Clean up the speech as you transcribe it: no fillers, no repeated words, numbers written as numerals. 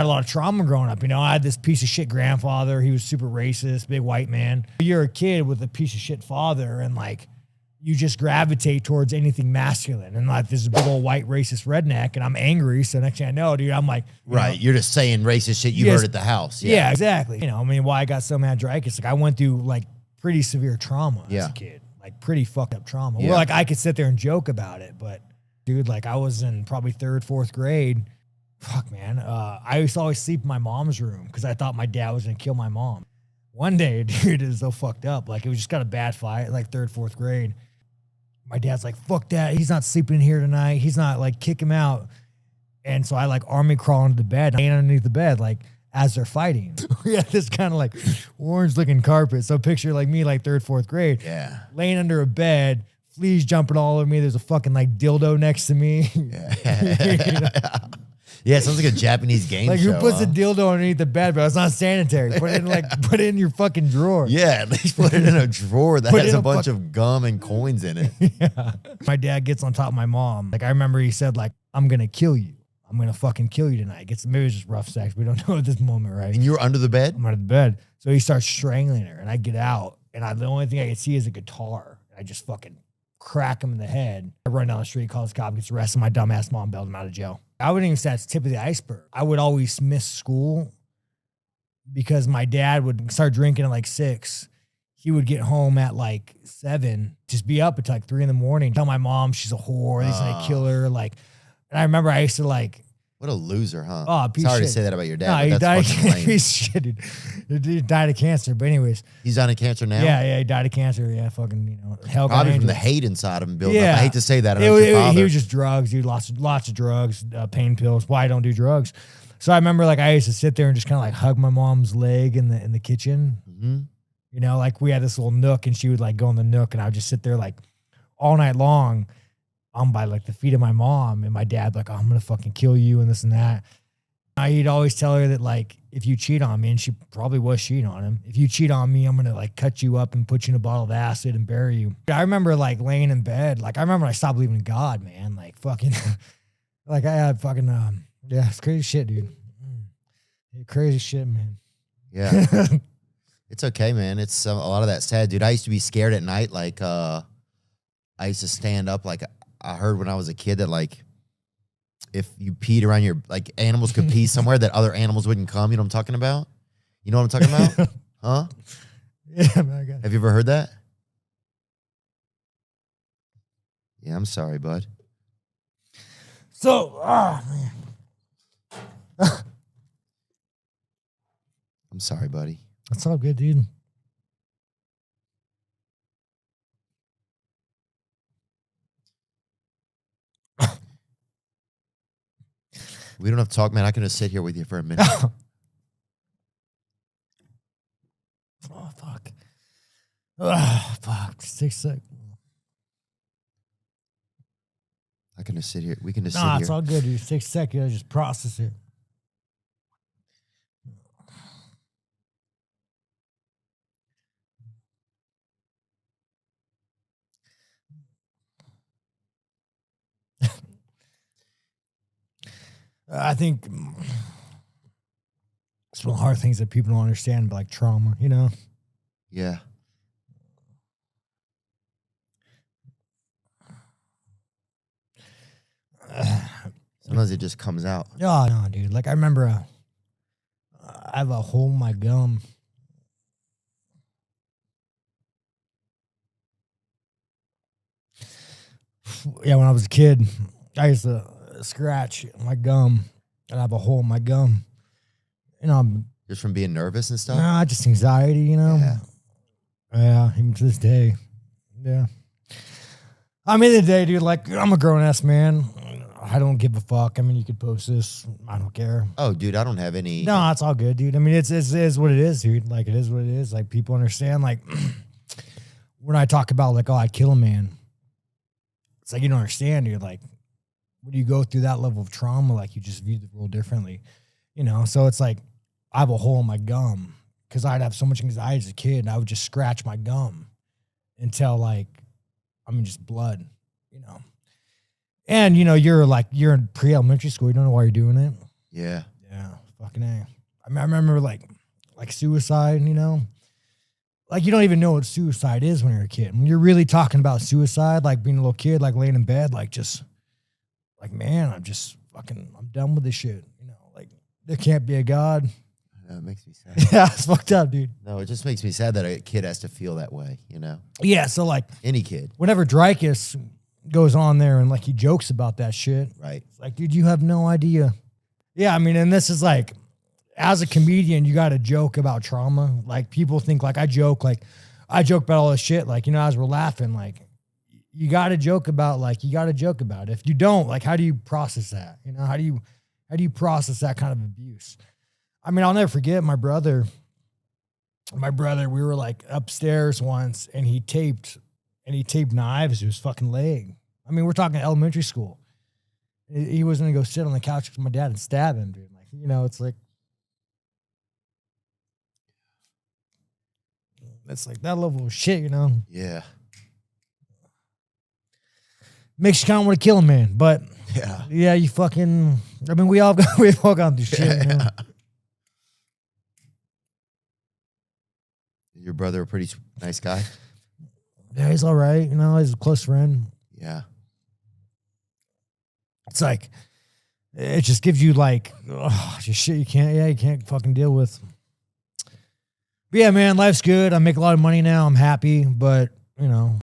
I had a lot of trauma growing up. You know, I had this piece of shit grandfather. He was super racist, big white man. You're a kid with a piece of shit father, and like, you just gravitate towards anything masculine. And like, this big old white racist redneck, and I'm angry. So next thing I know, dude, I'm like, right. You're just saying racist shit you heard at the house. Yeah, exactly. You know, I mean, why I got so mad Dracus, like I went through like pretty severe trauma as a kid, like pretty fucked up trauma. Where like I could sit there and joke about it, but dude, like I was in probably 3rd, 4th grade. Fuck, man. I used to always sleep in my mom's room because I thought my dad was going to kill my mom. One day, dude, it was so fucked up. Like, it was just got a bad fight, like 3rd, 4th grade. My dad's like, fuck that. He's not sleeping in here tonight. He's not, like, kick him out. And so I, like, army crawl into the bed, laying underneath the bed, like, as they're fighting. We had this kind of, like, orange-looking carpet. So picture, like, me, like, 3rd, 4th grade. Yeah. Laying under a bed, fleas jumping all over me. There's a fucking, like, dildo next to me. Yeah. You know? Yeah, it sounds like a Japanese game like show. Like, who puts a dildo underneath the bed, bro? It's not sanitary. Put it in, put it in your fucking drawer. Yeah, at least put it in a drawer that has a bunch of gum and coins in it. Yeah. My dad gets on top of my mom. Like, I remember he said, like, I'm going to kill you. I'm going to fucking kill you tonight. Maybe it was just rough sex. We don't know at this moment, right? And you were under the bed? I'm under the bed. So he starts strangling her, and I get out, and the only thing I can see is a guitar. I just fucking crack him in the head. I run down the street, call his cop, gets arrested. My dumbass mom bailed him out of jail. I wouldn't even say that's tip of the iceberg. I would always miss school because my dad would start drinking at like 6. He would get home at like 7, just be up until like 3 in the morning, tell my mom she's a whore, he's gonna kill her. Like, and I remember I used to like, what a loser, huh? Oh, sorry to say that about your dad. No, but he died that's fucking lame. He's shit, dude. He died of cancer. But anyways, he's dying of cancer now. Yeah, he died of cancer. Yeah, fucking, you know, hell. Probably from the hate inside of him building up. I hate to say that. He was just drugs, dude. Lots of drugs, pain pills. Why I don't do drugs? So I remember, like, I used to sit there and just kind of like hug my mom's leg in the kitchen. Mm-hmm. You know, like we had this little nook, and she would like go in the nook, and I would just sit there like all night long. I'm by like the feet of my mom, and my dad like, oh, I'm gonna fucking kill you and this and that. He'd always tell her that, like, if you cheat on me, and she probably was cheating on him, if you cheat on me, I'm going to, like, cut you up and put you in a bottle of acid and bury you. I remember, like, laying in bed. Like, I remember I stopped believing in God, man. Like, fucking, like, I had fucking, yeah, it's crazy shit, dude. Crazy shit, man. Yeah. It's okay, man. It's a lot of that sad, dude. I used to be scared at night. Like, I used to stand up. Like, I heard when I was a kid that, like, if you peed around your, like, animals could pee somewhere that other animals wouldn't come. You know what I'm talking about? You know what I'm talking about? Huh? Yeah, man, I got it. Have you ever heard that? Yeah, I'm sorry, bud. So, man. I'm sorry, buddy. That's all good, dude. We don't have to talk, man. I can just sit here with you for a minute. Oh, fuck. Oh, fuck. 6 seconds. I can just sit here. We can just sit Nah, here. it's all good, dude. 6 seconds. I just process it. I think it's one of the hard things that people don't understand, like trauma, you know? Yeah. Sometimes it just comes out. Oh, no, dude. Like, I remember I have a hole in my gum. Yeah, when I was a kid, I used to scratch my gum, and I have a hole in my gum. You know, Just from being nervous and stuff? nah, just anxiety, you know? Yeah, even to this day. Yeah. I mean, the day, dude, like, I'm a grown-ass man. I don't give a fuck. I mean, you could post this. I don't care. Oh, dude, I don't have any. No, it's all good, dude. I mean, it is what it is, dude. Like, it is what it is. Like, people understand. Like, when I talk about, like, oh, I kill a man, it's like, you don't understand, dude. Like, when you go through that level of trauma, like, you just view the world differently, you know? So it's like, I have a hole in my gum because I'd have so much anxiety as a kid, and I would just scratch my gum until, like, I mean, just blood, you know? And, you know, you're in pre-elementary school. You don't know why you're doing it. Yeah. Yeah. Fucking A. I mean, I remember like suicide, you know? Like, you don't even know what suicide is when you're a kid. When you're really talking about suicide, like being a little kid, like laying in bed, like just, like, man, I'm done with this shit. You know, like, there can't be a God. It makes me sad. Yeah, it's fucked up, dude. No, it just makes me sad that a kid has to feel that way, you know? Yeah, so, like, any kid. Whenever Dreykus goes on there and, like, he jokes about that shit. Right. It's like, dude, you have no idea. Yeah, I mean, and this is like, as a comedian, you got to joke about trauma. Like, people think, like, I joke about all this shit. Like, you know, as we're laughing, like, you got to joke about it. If you don't, like, how do you process that? You know, how do you process that kind of abuse? I mean, I'll never forget my brother, we were like upstairs once and he taped knives to his fucking leg. I mean, we're talking elementary school. He was going to go sit on the couch with my dad and stab him, dude. Like, you know, it's like that level of shit, you know? Yeah. Makes you kind of want to kill a man, but yeah, you fucking, I mean, we've all gone through shit, you know? Your brother a pretty nice guy? Yeah, he's all right, you know, he's a close friend. Yeah. It's like, it just gives you like, just shit you can't fucking deal with. But yeah, man, life's good. I make a lot of money now. I'm happy, but, you know,